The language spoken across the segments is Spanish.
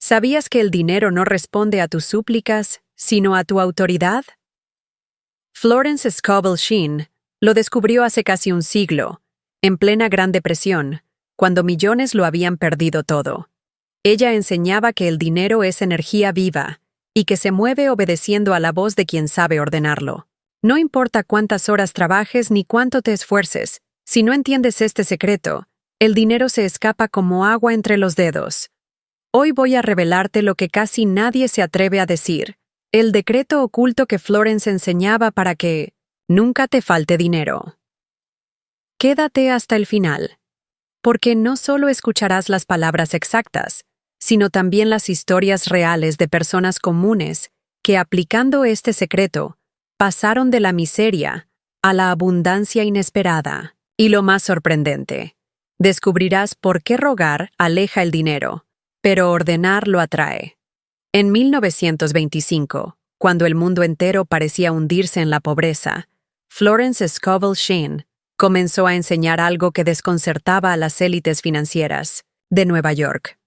¿Sabías que el dinero no responde a tus súplicas, sino a tu autoridad? Florence Scovel Sheen lo descubrió hace casi un siglo, en plena Gran Depresión, cuando millones lo habían perdido todo. Ella enseñaba que el dinero es energía viva y que se mueve obedeciendo a la voz de quien sabe ordenarlo. No importa cuántas horas trabajes ni cuánto te esfuerces, si no entiendes este secreto, el dinero se escapa como agua entre los dedos. Hoy voy a revelarte lo que casi nadie se atreve a decir, el decreto oculto que Florence enseñaba para que nunca te falte dinero. Quédate hasta el final, porque no solo escucharás las palabras exactas, sino también las historias reales de personas comunes que, aplicando este secreto, pasaron de la miseria a la abundancia inesperada. Y lo más sorprendente, descubrirás por qué rogar aleja el dinero, pero ordenar lo atrae. En 1925, cuando el mundo entero parecía hundirse en la pobreza, Florence Scovel Sheen comenzó a enseñar algo que desconcertaba a las élites financieras de Nueva York.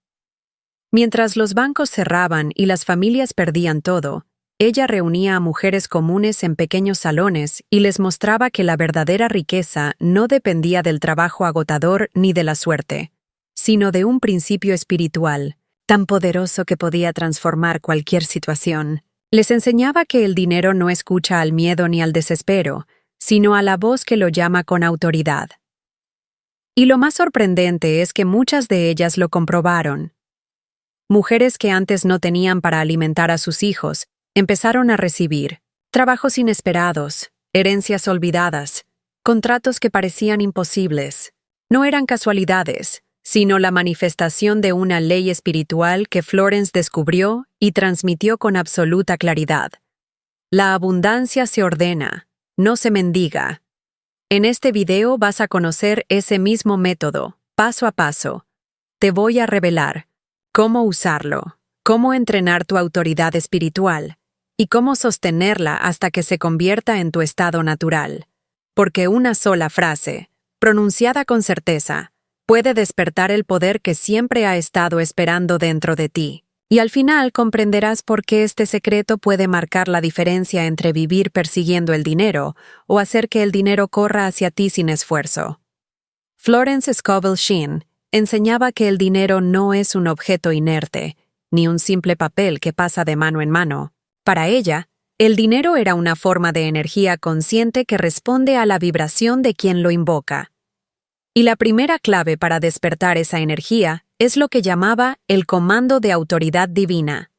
Mientras los bancos cerraban y las familias perdían todo, ella reunía a mujeres comunes en pequeños salones y les mostraba que la verdadera riqueza no dependía del trabajo agotador ni de la suerte, sino de un principio espiritual, tan poderoso que podía transformar cualquier situación. Les enseñaba que el dinero no escucha al miedo ni al desespero, sino a la voz que lo llama con autoridad. Y lo más sorprendente es que muchas de ellas lo comprobaron. Mujeres que antes no tenían para alimentar a sus hijos, empezaron a recibir trabajos inesperados, herencias olvidadas, contratos que parecían imposibles. No eran casualidades, sino la manifestación de una ley espiritual que Florence descubrió y transmitió con absoluta claridad. La abundancia se ordena, no se mendiga. En este video vas a conocer ese mismo método, paso a paso. Te voy a revelar cómo usarlo, cómo entrenar tu autoridad espiritual y cómo sostenerla hasta que se convierta en tu estado natural. Porque una sola frase, pronunciada con certeza, puede despertar el poder que siempre ha estado esperando dentro de ti. Y al final comprenderás por qué este secreto puede marcar la diferencia entre vivir persiguiendo el dinero o hacer que el dinero corra hacia ti sin esfuerzo. Florence Scovel Sheen enseñaba que el dinero no es un objeto inerte, ni un simple papel que pasa de mano en mano. Para ella, el dinero era una forma de energía consciente que responde a la vibración de quien lo invoca. Y la primera clave para despertar esa energía es lo que llamaba el comando de autoridad divina.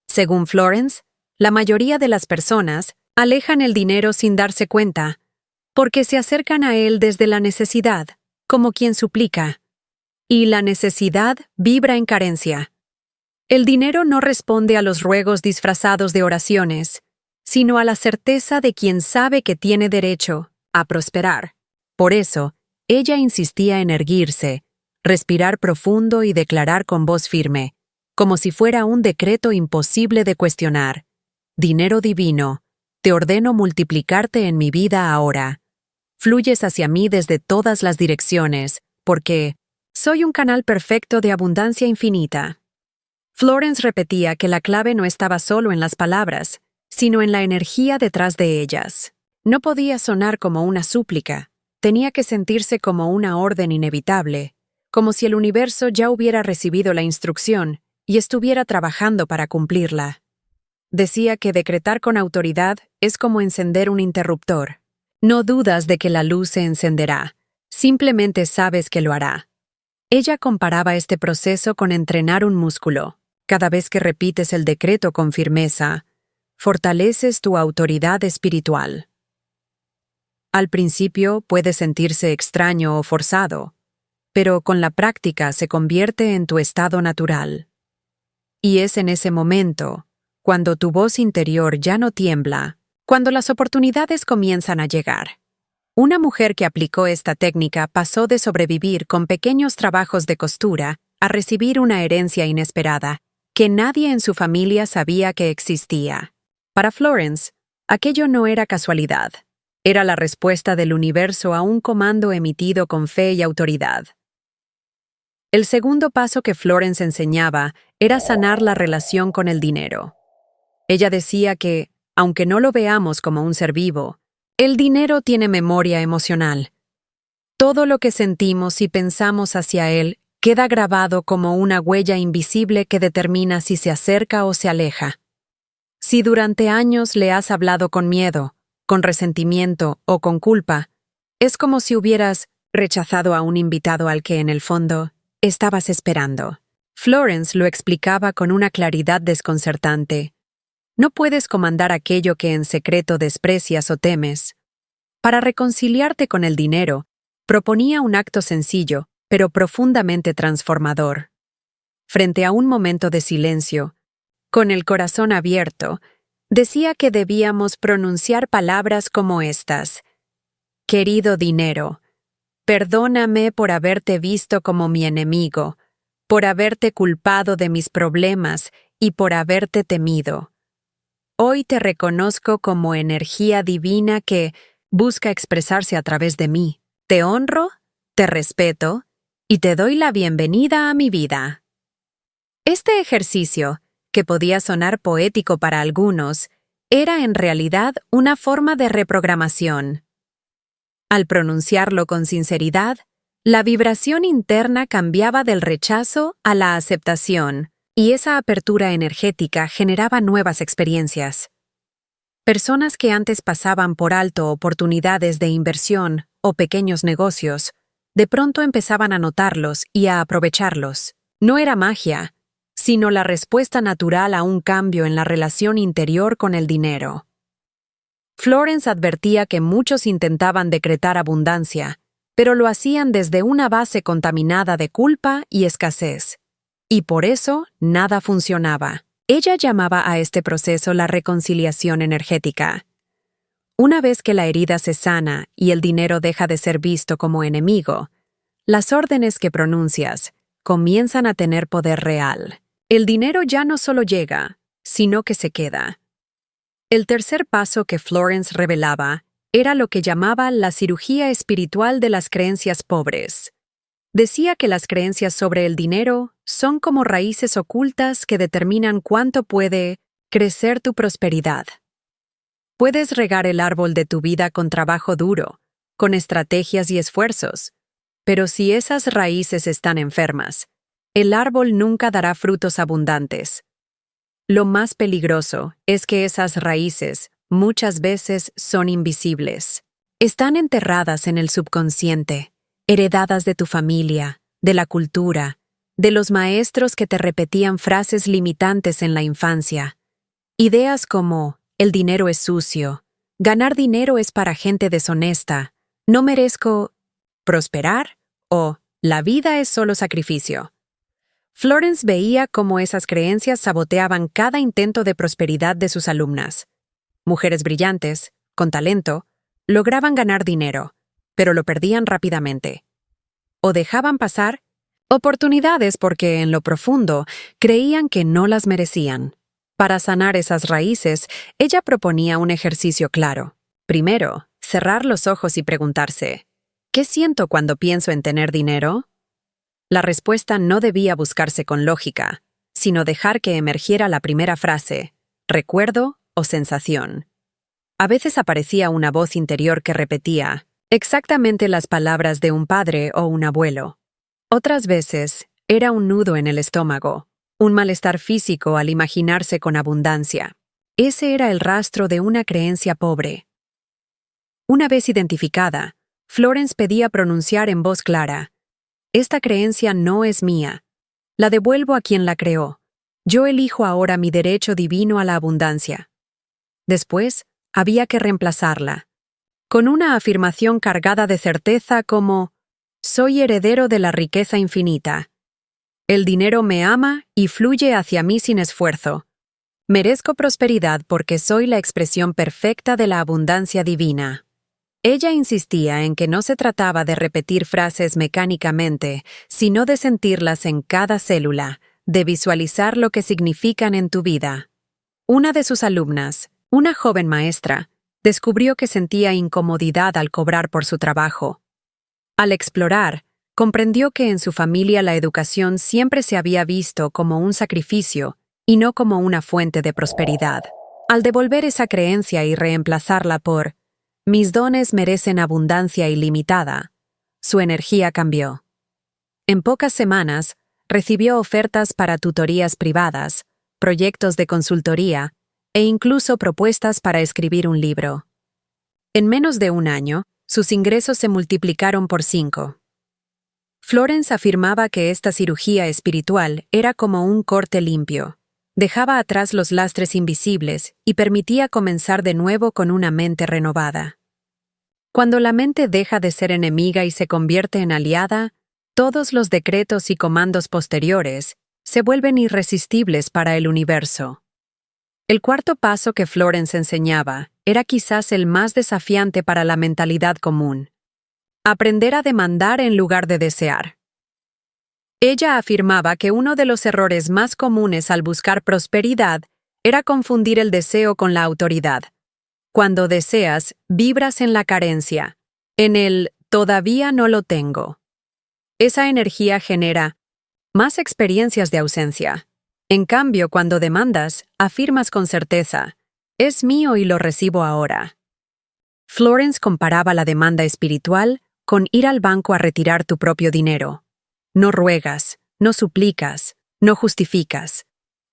Según Florence, la mayoría de las personas alejan el dinero sin darse cuenta, porque se acercan a él desde la necesidad, como quien suplica. Y la necesidad vibra en carencia. El dinero no responde a los ruegos disfrazados de oraciones, sino a la certeza de quien sabe que tiene derecho a prosperar. Por eso, ella insistía en erguirse, respirar profundo y declarar con voz firme, como si fuera un decreto imposible de cuestionar. Dinero divino, te ordeno multiplicarte en mi vida ahora. Fluyes hacia mí desde todas las direcciones, porque soy un canal perfecto de abundancia infinita. Florence repetía que la clave no estaba solo en las palabras, sino en la energía detrás de ellas. No podía sonar como una súplica, tenía que sentirse como una orden inevitable, como si el universo ya hubiera recibido la instrucción y estuviera trabajando para cumplirla. Decía que decretar con autoridad es como encender un interruptor. No dudas de que la luz se encenderá, simplemente sabes que lo hará. Ella comparaba este proceso con entrenar un músculo. Cada vez que repites el decreto con firmeza, fortaleces tu autoridad espiritual. Al principio puede sentirse extraño o forzado, pero con la práctica se convierte en tu estado natural. Y es en ese momento, cuando tu voz interior ya no tiembla, cuando las oportunidades comienzan a llegar. Una mujer que aplicó esta técnica pasó de sobrevivir con pequeños trabajos de costura a recibir una herencia inesperada que nadie en su familia sabía que existía. Para Florence, aquello no era casualidad. Era la respuesta del universo a un comando emitido con fe y autoridad. El segundo paso que Florence enseñaba era sanar la relación con el dinero. Ella decía que, aunque no lo veamos como un ser vivo, el dinero tiene memoria emocional. Todo lo que sentimos y pensamos hacia él queda grabado como una huella invisible que determina si se acerca o se aleja. Si durante años le has hablado con miedo, con resentimiento o con culpa, es como si hubieras rechazado a un invitado al que en el fondo estabas esperando. Florence lo explicaba con una claridad desconcertante. No puedes comandar aquello que en secreto desprecias o temes. Para reconciliarte con el dinero, proponía un acto sencillo, pero profundamente transformador. Frente a un momento de silencio, con el corazón abierto, decía que debíamos pronunciar palabras como estas: Querido dinero, perdóname por haberte visto como mi enemigo, por haberte culpado de mis problemas y por haberte temido. Hoy te reconozco como energía divina que busca expresarse a través de mí. Te honro, te respeto y te doy la bienvenida a mi vida. Este ejercicio, que podía sonar poético para algunos, era en realidad una forma de reprogramación. Al pronunciarlo con sinceridad, la vibración interna cambiaba del rechazo a la aceptación, y esa apertura energética generaba nuevas experiencias. Personas que antes pasaban por alto oportunidades de inversión o pequeños negocios, de pronto empezaban a notarlos y a aprovecharlos. No era magia, sino la respuesta natural a un cambio en la relación interior con el dinero. Florence advertía que muchos intentaban decretar abundancia, pero lo hacían desde una base contaminada de culpa y escasez. Y por eso nada funcionaba. Ella llamaba a este proceso la reconciliación energética. Una vez que la herida se sana y el dinero deja de ser visto como enemigo, las órdenes que pronuncias comienzan a tener poder real. El dinero ya no solo llega, sino que se queda. El tercer paso que Florence revelaba era lo que llamaba la cirugía espiritual de las creencias pobres. Decía que las creencias sobre el dinero son como raíces ocultas que determinan cuánto puede crecer tu prosperidad. Puedes regar el árbol de tu vida con trabajo duro, con estrategias y esfuerzos, pero si esas raíces están enfermas, el árbol nunca dará frutos abundantes. Lo más peligroso es que esas raíces muchas veces son invisibles. Están enterradas en el subconsciente, heredadas de tu familia, de la cultura, de los maestros que te repetían frases limitantes en la infancia. Ideas como, el dinero es sucio, ganar dinero es para gente deshonesta, no merezco prosperar o la vida es solo sacrificio. Florence veía cómo esas creencias saboteaban cada intento de prosperidad de sus alumnas. Mujeres brillantes, con talento, lograban ganar dinero, pero lo perdían rápidamente. O dejaban pasar oportunidades porque en lo profundo creían que no las merecían. Para sanar esas raíces, ella proponía un ejercicio claro. Primero, cerrar los ojos y preguntarse, ¿qué siento cuando pienso en tener dinero? La respuesta no debía buscarse con lógica, sino dejar que emergiera la primera frase, recuerdo o sensación. A veces aparecía una voz interior que repetía exactamente las palabras de un padre o un abuelo. Otras veces era un nudo en el estómago, un malestar físico al imaginarse con abundancia. Ese era el rastro de una creencia pobre. Una vez identificada, Florence pedía pronunciar en voz clara: esta creencia no es mía. La devuelvo a quien la creó. Yo elijo ahora mi derecho divino a la abundancia. Después, había que reemplazarla, con una afirmación cargada de certeza como: soy heredero de la riqueza infinita. El dinero me ama y fluye hacia mí sin esfuerzo. Merezco prosperidad porque soy la expresión perfecta de la abundancia divina. Ella insistía en que no se trataba de repetir frases mecánicamente, sino de sentirlas en cada célula, de visualizar lo que significan en tu vida. Una de sus alumnas, una joven maestra, descubrió que sentía incomodidad al cobrar por su trabajo. Al explorar, comprendió que en su familia la educación siempre se había visto como un sacrificio y no como una fuente de prosperidad. Al devolver esa creencia y reemplazarla por «mis dones merecen abundancia ilimitada», su energía cambió. En pocas semanas, recibió ofertas para tutorías privadas, proyectos de consultoría e incluso propuestas para escribir un libro. En menos de un año, sus ingresos se multiplicaron por 5. Florence afirmaba que esta cirugía espiritual era como un corte limpio. Dejaba atrás los lastres invisibles y permitía comenzar de nuevo con una mente renovada. Cuando la mente deja de ser enemiga y se convierte en aliada, todos los decretos y comandos posteriores se vuelven irresistibles para el universo. El cuarto paso que Florence enseñaba era quizás el más desafiante para la mentalidad común: aprender a demandar en lugar de desear. Ella afirmaba que uno de los errores más comunes al buscar prosperidad era confundir el deseo con la autoridad. Cuando deseas, vibras en la carencia, en el «todavía no lo tengo». Esa energía genera más experiencias de ausencia. En cambio, cuando demandas, afirmas con certeza: «es mío y lo recibo ahora». Florence comparaba la demanda espiritual con ir al banco a retirar tu propio dinero. No ruegas, no suplicas, no justificas.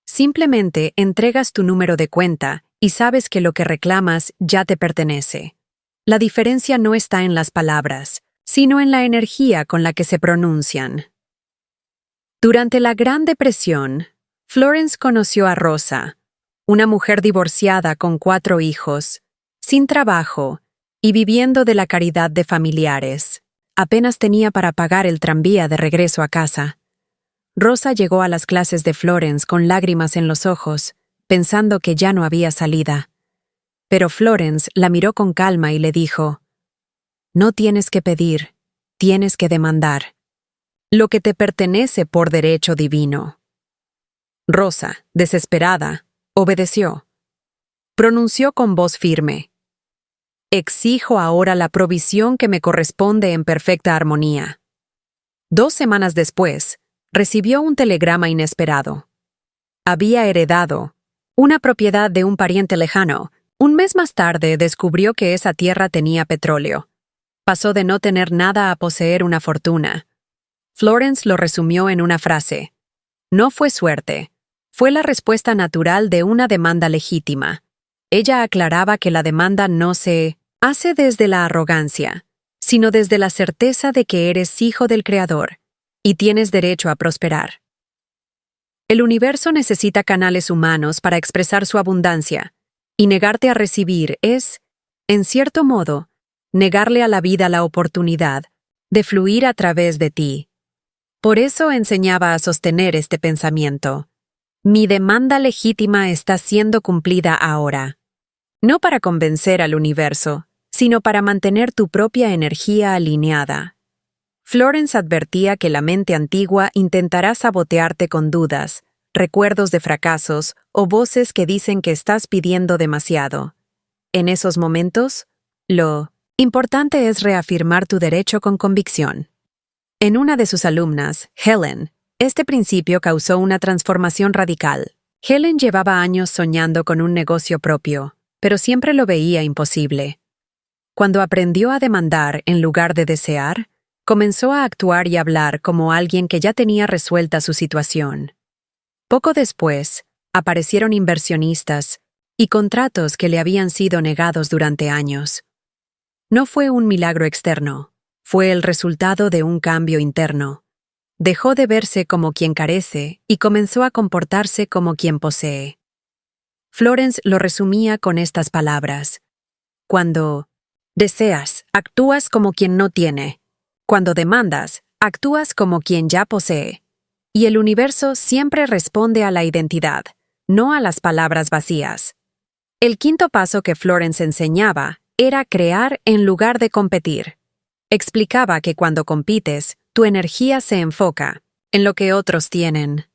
Simplemente entregas tu número de cuenta y sabes que lo que reclamas ya te pertenece. La diferencia no está en las palabras, sino en la energía con la que se pronuncian. Durante la Gran Depresión, Florence conoció a Rosa, una mujer divorciada con 4 hijos, sin trabajo y viviendo de la caridad de familiares. Apenas tenía para pagar el tranvía de regreso a casa. Rosa llegó a las clases de Florence con lágrimas en los ojos, pensando que ya no había salida. Pero Florence la miró con calma y le dijo: «No tienes que pedir, tienes que demandar. Lo que te pertenece por derecho divino». Rosa, desesperada, obedeció. Pronunció con voz firme: «Exijo ahora la provisión que me corresponde en perfecta armonía». 2 semanas después, recibió un telegrama inesperado. Había heredado una propiedad de un pariente lejano. Un mes más tarde descubrió que esa tierra tenía petróleo. Pasó de no tener nada a poseer una fortuna. Florence lo resumió en una frase: «No fue suerte, fue la respuesta natural de una demanda legítima». Ella aclaraba que la demanda no se hace desde la arrogancia, sino desde la certeza de que eres hijo del Creador y tienes derecho a prosperar. El universo necesita canales humanos para expresar su abundancia, y negarte a recibir es, en cierto modo, negarle a la vida la oportunidad de fluir a través de ti. Por eso enseñaba a sostener este pensamiento: «Mi demanda legítima está siendo cumplida ahora». No para convencer al universo, sino para mantener tu propia energía alineada. Florence advertía que la mente antigua intentará sabotearte con dudas, recuerdos de fracasos o voces que dicen que estás pidiendo demasiado. En esos momentos, lo importante es reafirmar tu derecho con convicción. En una de sus alumnas, Helen, este principio causó una transformación radical. Helen llevaba años soñando con un negocio propio, pero siempre lo veía imposible. Cuando aprendió a demandar en lugar de desear, comenzó a actuar y hablar como alguien que ya tenía resuelta su situación. Poco después, aparecieron inversionistas y contratos que le habían sido negados durante años. No fue un milagro externo, fue el resultado de un cambio interno. Dejó de verse como quien carece y comenzó a comportarse como quien posee. Florence lo resumía con estas palabras: «Cuando deseas, actúas como quien no tiene. Cuando demandas, actúas como quien ya posee. Y el universo siempre responde a la identidad, no a las palabras vacías». El quinto paso que Florence enseñaba era crear en lugar de competir. Explicaba que cuando compites, tu energía se enfoca en lo que otros tienen.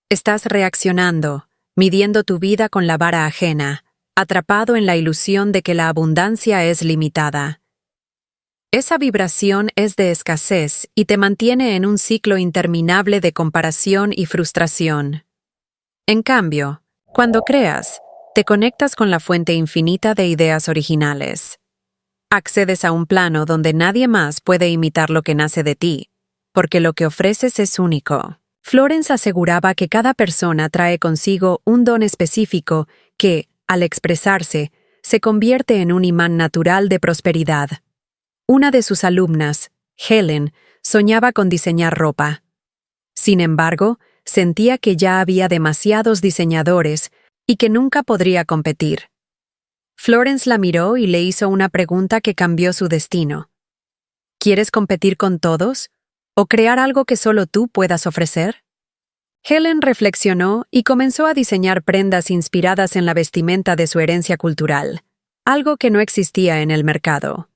Estás reaccionando, midiendo tu vida con la vara ajena, atrapado en la ilusión de que la abundancia es limitada. Esa vibración es de escasez y te mantiene en un ciclo interminable de comparación y frustración. En cambio, cuando creas, te conectas con la fuente infinita de ideas originales. Accedes a un plano donde nadie más puede imitar lo que nace de ti, porque lo que ofreces es único. Florence aseguraba que cada persona trae consigo un don específico que, al expresarse, se convierte en un imán natural de prosperidad. Una de sus alumnas, Helen, soñaba con diseñar ropa. Sin embargo, sentía que ya había demasiados diseñadores y que nunca podría competir. Florence la miró y le hizo una pregunta que cambió su destino. ¿Quieres competir con todos? ¿O crear algo que solo tú puedas ofrecer? Helen reflexionó y comenzó a diseñar prendas inspiradas en la vestimenta de su herencia cultural, algo que no existía en el mercado.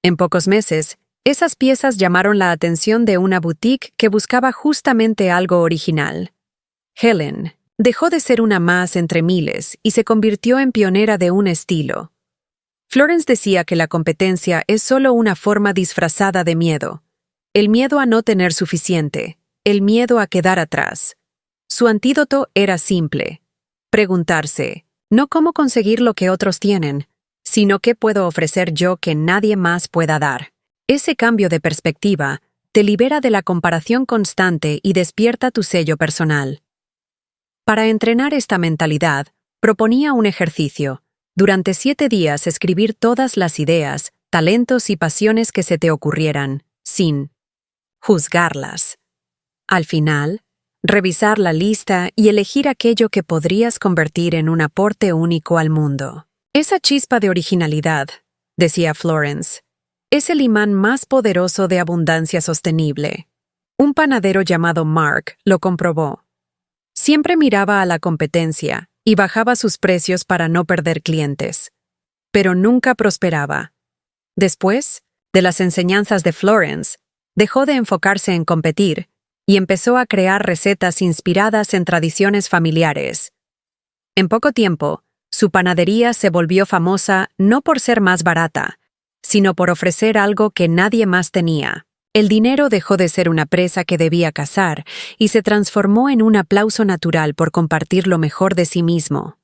En pocos meses, esas piezas llamaron la atención de una boutique que buscaba justamente algo original. Helen dejó de ser una más entre miles y se convirtió en pionera de un estilo. Florence decía que la competencia es solo una forma disfrazada de miedo. El miedo a no tener suficiente, el miedo a quedar atrás. Su antídoto era simple: preguntarse, no cómo conseguir lo que otros tienen, sino qué puedo ofrecer yo que nadie más pueda dar. Ese cambio de perspectiva te libera de la comparación constante y despierta tu sello personal. Para entrenar esta mentalidad, proponía un ejercicio: durante 7 días escribir todas las ideas, talentos y pasiones que se te ocurrieran, sin juzgarlas. Al final, revisar la lista y elegir aquello que podrías convertir en un aporte único al mundo. Esa chispa de originalidad, decía Florence, es el imán más poderoso de abundancia sostenible. Un panadero llamado Mark lo comprobó. Siempre miraba a la competencia y bajaba sus precios para no perder clientes, pero nunca prosperaba. Después, de las enseñanzas de Florence, dejó de enfocarse en competir y empezó a crear recetas inspiradas en tradiciones familiares. En poco tiempo, su panadería se volvió famosa no por ser más barata, sino por ofrecer algo que nadie más tenía. El dinero dejó de ser una presa que debía cazar y se transformó en un aplauso natural por compartir lo mejor de sí mismo.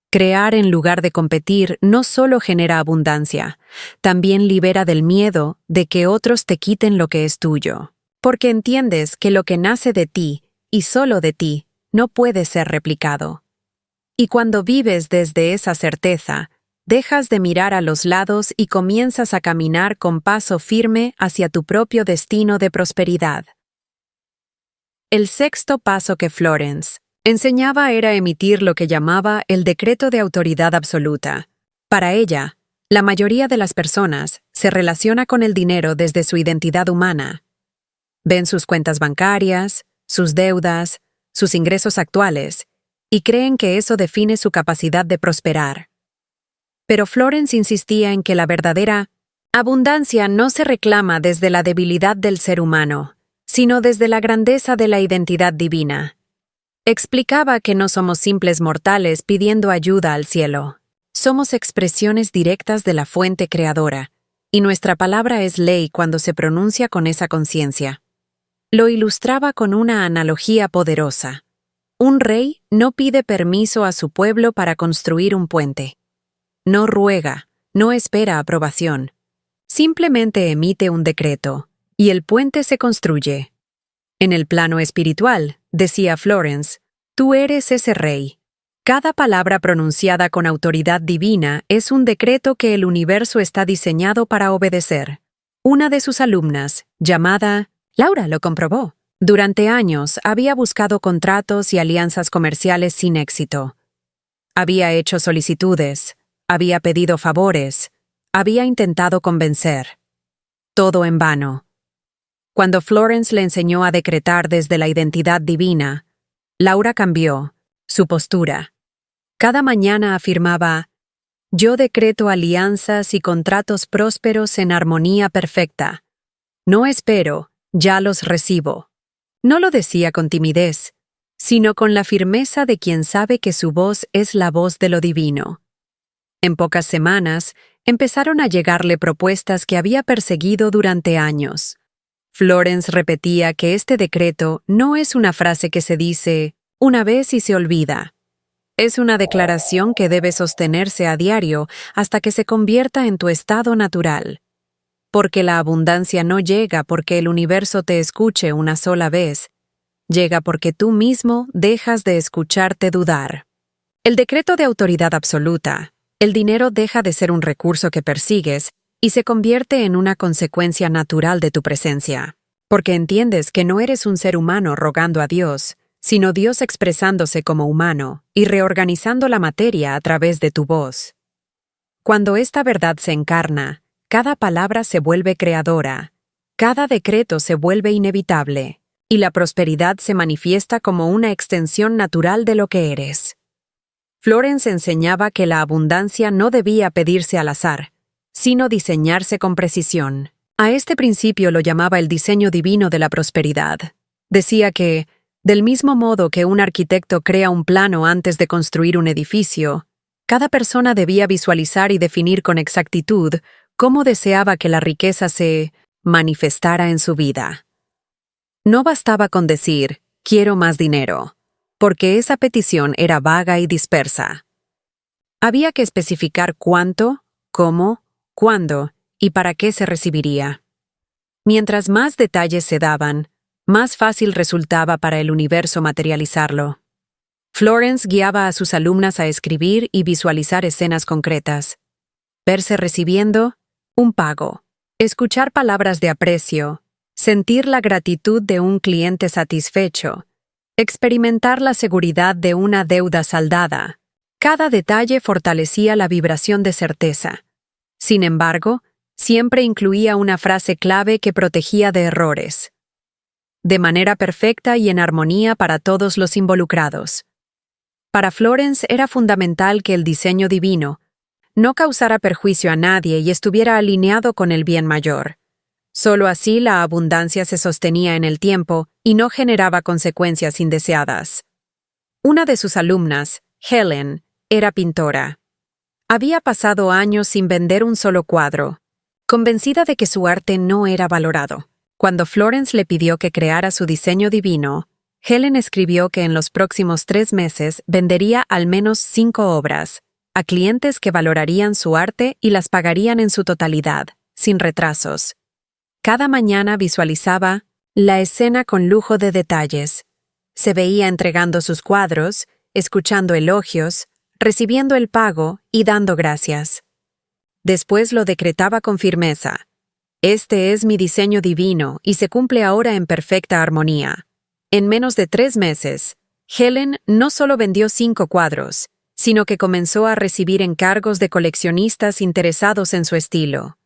Crear en lugar de competir no solo genera abundancia, también libera del miedo de que otros te quiten lo que es tuyo, porque entiendes que lo que nace de ti, y solo de ti, no puede ser replicado. Y cuando vives desde esa certeza, dejas de mirar a los lados y comienzas a caminar con paso firme hacia tu propio destino de prosperidad. El sexto paso que Florence enseñaba era emitir lo que llamaba el decreto de autoridad absoluta. Para ella, la mayoría de las personas se relaciona con el dinero desde su identidad humana. Ven sus cuentas bancarias, sus deudas, sus ingresos actuales, y creen que eso define su capacidad de prosperar. Pero Florence insistía en que la verdadera abundancia no se reclama desde la debilidad del ser humano, sino desde la grandeza de la identidad divina. Explicaba que no somos simples mortales pidiendo ayuda al cielo. Somos expresiones directas de la fuente creadora, y nuestra palabra es ley cuando se pronuncia con esa conciencia. Lo ilustraba con una analogía poderosa. Un rey no pide permiso a su pueblo para construir un puente. No ruega, no espera aprobación. Simplemente emite un decreto, y el puente se construye. En el plano espiritual, decía Florence, tú eres ese rey. Cada palabra pronunciada con autoridad divina es un decreto que el universo está diseñado para obedecer. Una de sus alumnas, llamada Laura, lo comprobó. Durante años había buscado contratos y alianzas comerciales sin éxito. Había hecho solicitudes, había pedido favores, había intentado convencer. Todo en vano. Cuando Florence le enseñó a decretar desde la identidad divina, Laura cambió su postura. Cada mañana afirmaba: yo decreto alianzas y contratos prósperos en armonía perfecta. No espero, ya los recibo. No lo decía con timidez, sino con la firmeza de quien sabe que su voz es la voz de lo divino. En pocas semanas, empezaron a llegarle propuestas que había perseguido durante años. Florence repetía que este decreto no es una frase que se dice una vez y se olvida. Es una declaración que debe sostenerse a diario hasta que se convierta en tu estado natural. Porque la abundancia no llega porque el universo te escuche una sola vez, llega porque tú mismo dejas de escucharte dudar. El decreto de autoridad absoluta. El dinero deja de ser un recurso que persigues y se convierte en una consecuencia natural de tu presencia, porque entiendes que no eres un ser humano rogando a Dios, sino Dios expresándose como humano y reorganizando la materia a través de tu voz. Cuando esta verdad se encarna, cada palabra se vuelve creadora, cada decreto se vuelve inevitable, y la prosperidad se manifiesta como una extensión natural de lo que eres. Florence enseñaba que la abundancia no debía pedirse al azar, sino diseñarse con precisión. A este principio lo llamaba el diseño divino de la prosperidad. Decía que, del mismo modo que un arquitecto crea un plano antes de construir un edificio, cada persona debía visualizar y definir con exactitud cómo deseaba que la riqueza se manifestara en su vida. No bastaba con decir, quiero más dinero, porque esa petición era vaga y dispersa. Había que especificar cuánto, cómo, cuándo y para qué se recibiría. Mientras más detalles se daban, más fácil resultaba para el universo materializarlo. Florence guiaba a sus alumnas a escribir y visualizar escenas concretas. Verse recibiendo un pago, escuchar palabras de aprecio, sentir la gratitud de un cliente satisfecho, experimentar la seguridad de una deuda saldada. Cada detalle fortalecía la vibración de certeza. Sin embargo, siempre incluía una frase clave que protegía de errores. De manera perfecta y en armonía para todos los involucrados. Para Florence era fundamental que el diseño divino no causara perjuicio a nadie y estuviera alineado con el bien mayor. Solo así la abundancia se sostenía en el tiempo y no generaba consecuencias indeseadas. Una de sus alumnas, Helen, era pintora. Había pasado años sin vender un solo cuadro, convencida de que su arte no era valorado. Cuando Florence le pidió que creara su diseño divino, Helen escribió que en los próximos 3 meses vendería al menos 5 obras, a clientes que valorarían su arte y las pagarían en su totalidad, sin retrasos. Cada mañana visualizaba la escena con lujo de detalles. Se veía entregando sus cuadros, escuchando elogios, recibiendo el pago y dando gracias. Después lo decretaba con firmeza. Este es mi diseño divino y se cumple ahora en perfecta armonía. En menos de 3 meses, Helen no solo vendió 5 cuadros, sino que comenzó a recibir encargos de coleccionistas interesados en su estilo.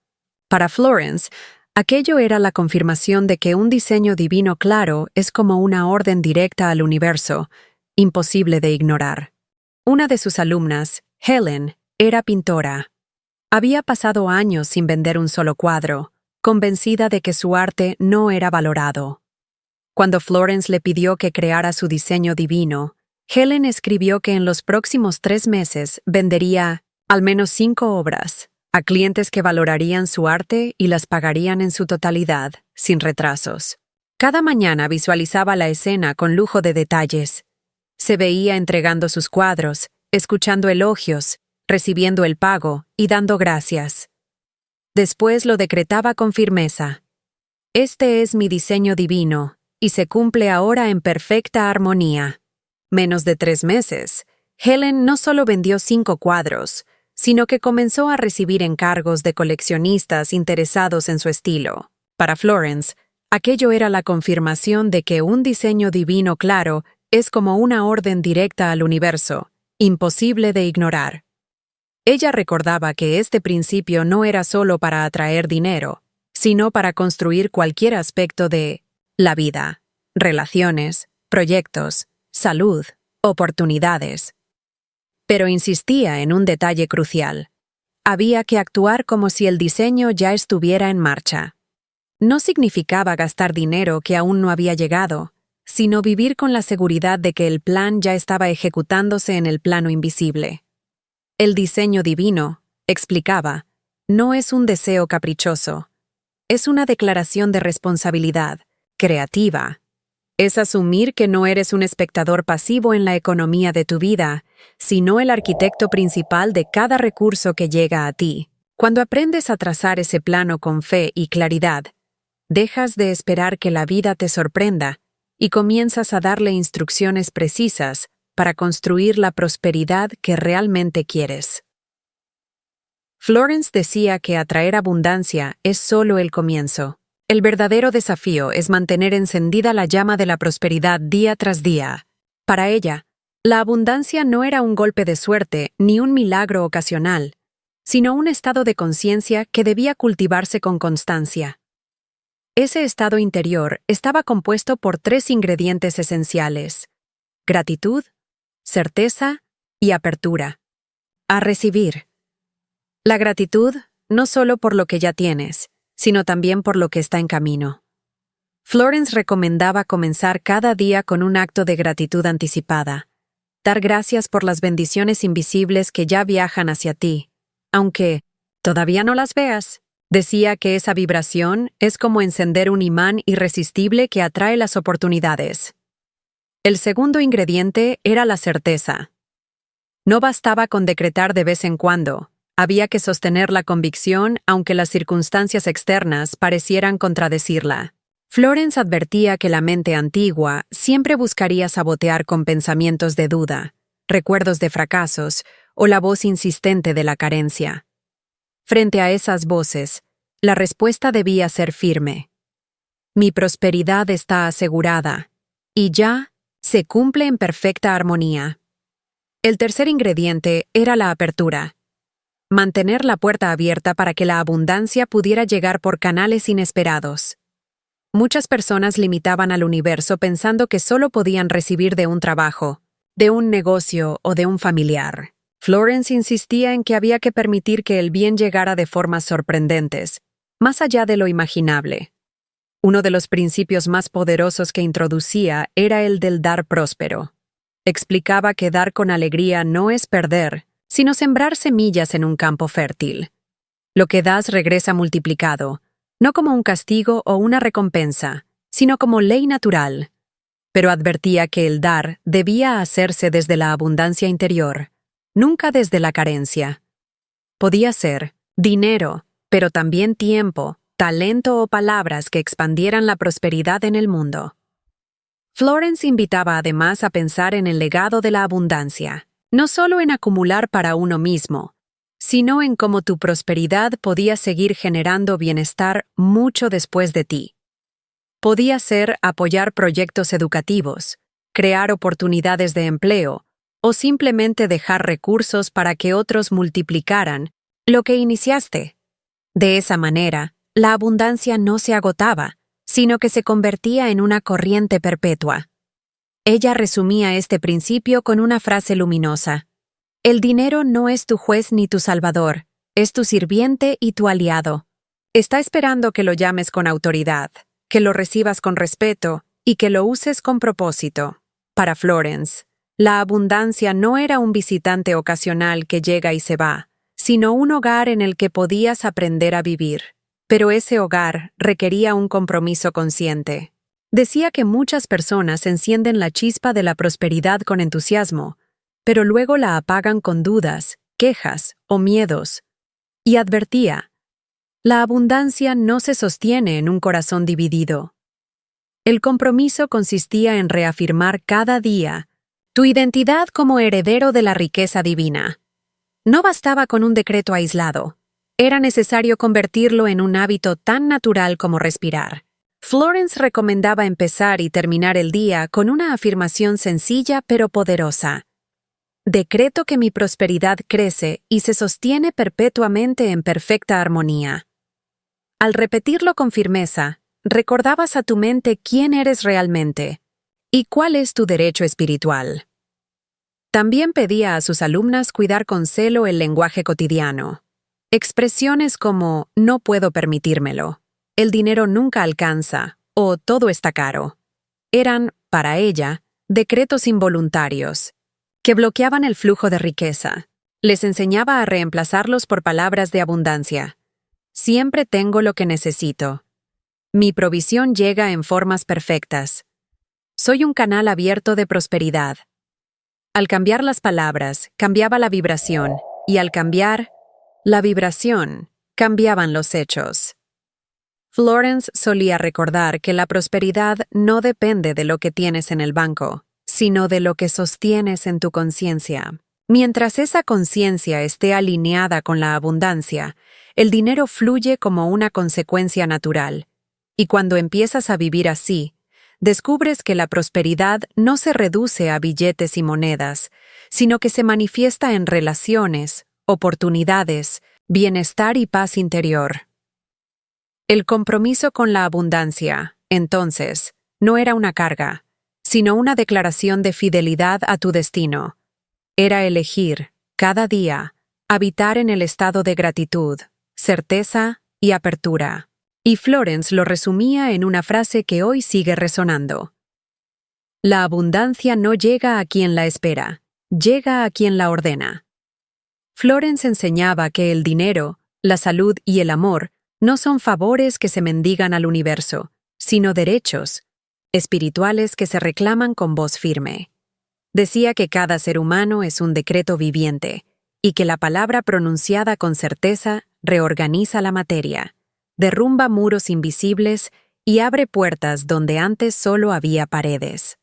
Para Florence, aquello era la confirmación de que un diseño divino claro es como una orden directa al universo, imposible de ignorar. Una de sus alumnas, Helen, era pintora. Había pasado años sin vender un solo cuadro, convencida de que su arte no era valorado. Cuando Florence le pidió que creara su diseño divino, Helen escribió que en los próximos 3 meses vendería al menos 5 obras, a clientes que valorarían su arte y las pagarían en su totalidad, sin retrasos. Cada mañana visualizaba la escena con lujo de detalles. Se veía entregando sus cuadros, escuchando elogios, recibiendo el pago y dando gracias. Después lo decretaba con firmeza. Este es mi diseño divino, y se cumple ahora en perfecta armonía. Menos de 3 meses, Helen no solo vendió 5 cuadros, sino que comenzó a recibir encargos de coleccionistas interesados en su estilo. Para Florence, aquello era la confirmación de que un diseño divino claro es como una orden directa al universo, imposible de ignorar. Ella recordaba que este principio no era solo para atraer dinero, sino para construir cualquier aspecto de la vida, relaciones, proyectos, salud, oportunidades. Pero insistía en un detalle crucial. Había que actuar como si el diseño ya estuviera en marcha. No significaba gastar dinero que aún no había llegado, sino vivir con la seguridad de que el plan ya estaba ejecutándose en el plano invisible. El diseño divino, explicaba, no es un deseo caprichoso. Es una declaración de responsabilidad, creativa. Es asumir que no eres un espectador pasivo en la economía de tu vida, sino el arquitecto principal de cada recurso que llega a ti. Cuando aprendes a trazar ese plano con fe y claridad, dejas de esperar que la vida te sorprenda y comienzas a darle instrucciones precisas para construir la prosperidad que realmente quieres. Florence decía que atraer abundancia es solo el comienzo. El verdadero desafío es mantener encendida la llama de la prosperidad día tras día. Para ella, la abundancia no era un golpe de suerte ni un milagro ocasional, sino un estado de conciencia que debía cultivarse con constancia. Ese estado interior estaba compuesto por 3 ingredientes esenciales: gratitud, certeza y apertura. A recibir. La gratitud, no solo por lo que ya tienes, sino también por lo que está en camino. Florence recomendaba comenzar cada día con un acto de gratitud anticipada, dar gracias por las bendiciones invisibles que ya viajan hacia ti, aunque todavía no las veas. Decía que esa vibración es como encender un imán irresistible que atrae las oportunidades. El segundo ingrediente era la certeza. No bastaba con decretar de vez en cuando. Había que sostener la convicción aunque las circunstancias externas parecieran contradecirla. Florence advertía que la mente antigua siempre buscaría sabotear con pensamientos de duda, recuerdos de fracasos o la voz insistente de la carencia. Frente a esas voces, la respuesta debía ser firme. Mi prosperidad está asegurada, y ya se cumple en perfecta armonía. El tercer ingrediente era la apertura. Mantener la puerta abierta para que la abundancia pudiera llegar por canales inesperados. Muchas personas limitaban al universo pensando que solo podían recibir de un trabajo, de un negocio o de un familiar. Florence insistía en que había que permitir que el bien llegara de formas sorprendentes, más allá de lo imaginable. Uno de los principios más poderosos que introducía era el del dar próspero. Explicaba que dar con alegría no es perder, sino sembrar semillas en un campo fértil. Lo que das regresa multiplicado, no como un castigo o una recompensa, sino como ley natural. Pero advertía que el dar debía hacerse desde la abundancia interior, nunca desde la carencia. Podía ser dinero, pero también tiempo, talento o palabras que expandieran la prosperidad en el mundo. Florence invitaba además a pensar en el legado de la abundancia. No solo en acumular para uno mismo, sino en cómo tu prosperidad podía seguir generando bienestar mucho después de ti. Podía ser apoyar proyectos educativos, crear oportunidades de empleo, o simplemente dejar recursos para que otros multiplicaran lo que iniciaste. De esa manera, la abundancia no se agotaba, sino que se convertía en una corriente perpetua. Ella resumía este principio con una frase luminosa: el dinero no es tu juez ni tu salvador, es tu sirviente y tu aliado. Está esperando que lo llames con autoridad, que lo recibas con respeto y que lo uses con propósito. Para Florence, la abundancia no era un visitante ocasional que llega y se va, sino un hogar en el que podías aprender a vivir. Pero ese hogar requería un compromiso consciente. Decía que muchas personas encienden la chispa de la prosperidad con entusiasmo, pero luego la apagan con dudas, quejas o miedos. Y advertía: la abundancia no se sostiene en un corazón dividido. El compromiso consistía en reafirmar cada día tu identidad como heredero de la riqueza divina. No bastaba con un decreto aislado. Era necesario convertirlo en un hábito tan natural como respirar. Florence recomendaba empezar y terminar el día con una afirmación sencilla pero poderosa. Decreto que mi prosperidad crece y se sostiene perpetuamente en perfecta armonía. Al repetirlo con firmeza, recordabas a tu mente quién eres realmente y cuál es tu derecho espiritual. También pedía a sus alumnas cuidar con celo el lenguaje cotidiano. Expresiones como «no puedo permitírmelo», «el dinero nunca alcanza» o «todo está caro» eran, para ella, decretos involuntarios, que bloqueaban el flujo de riqueza. Les enseñaba a reemplazarlos por palabras de abundancia. Siempre tengo lo que necesito. Mi provisión llega en formas perfectas. Soy un canal abierto de prosperidad. Al cambiar las palabras, cambiaba la vibración, y al cambiar la vibración, cambiaban los hechos. Florence solía recordar que la prosperidad no depende de lo que tienes en el banco, sino de lo que sostienes en tu conciencia. Mientras esa conciencia esté alineada con la abundancia, el dinero fluye como una consecuencia natural. Y cuando empiezas a vivir así, descubres que la prosperidad no se reduce a billetes y monedas, sino que se manifiesta en relaciones, oportunidades, bienestar y paz interior. El compromiso con la abundancia, entonces, no era una carga, sino una declaración de fidelidad a tu destino. Era elegir, cada día, habitar en el estado de gratitud, certeza y apertura. Y Florence lo resumía en una frase que hoy sigue resonando. La abundancia no llega a quien la espera, llega a quien la ordena. Florence enseñaba que el dinero, la salud y el amor no son favores que se mendigan al universo, sino derechos espirituales que se reclaman con voz firme. Decía que cada ser humano es un decreto viviente y que la palabra pronunciada con certeza reorganiza la materia, derrumba muros invisibles y abre puertas donde antes solo había paredes.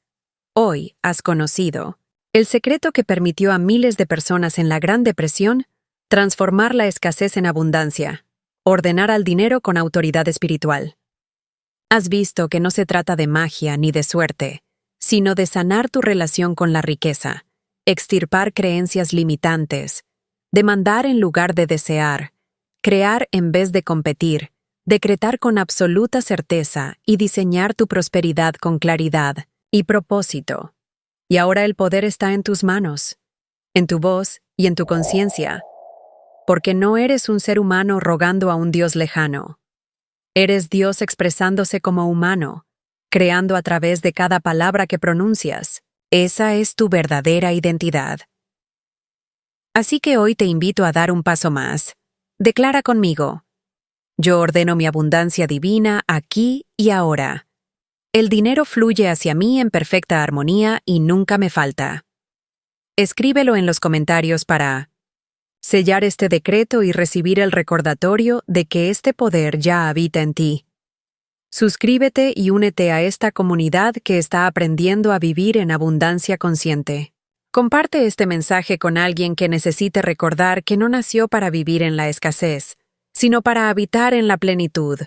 Hoy has conocido el secreto que permitió a miles de personas en la Gran Depresión transformar la escasez en abundancia, ordenar al dinero con autoridad espiritual. Has visto que no se trata de magia ni de suerte, sino de sanar tu relación con la riqueza, extirpar creencias limitantes, demandar en lugar de desear, crear en vez de competir, decretar con absoluta certeza y diseñar tu prosperidad con claridad y propósito. Y ahora el poder está en tus manos, en tu voz y en tu conciencia, porque no eres un ser humano rogando a un Dios lejano. Eres Dios expresándose como humano, creando a través de cada palabra que pronuncias. Esa es tu verdadera identidad. Así que hoy te invito a dar un paso más. Declara conmigo: yo ordeno mi abundancia divina aquí y ahora. El dinero fluye hacia mí en perfecta armonía y nunca me falta. Escríbelo en los comentarios para sellar este decreto y recibir el recordatorio de que este poder ya habita en ti. Suscríbete y únete a esta comunidad que está aprendiendo a vivir en abundancia consciente. Comparte este mensaje con alguien que necesite recordar que no nació para vivir en la escasez, sino para habitar en la plenitud.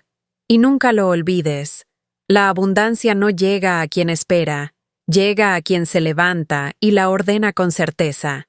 Y nunca lo olvides. La abundancia no llega a quien espera, llega a quien se levanta y la ordena con certeza.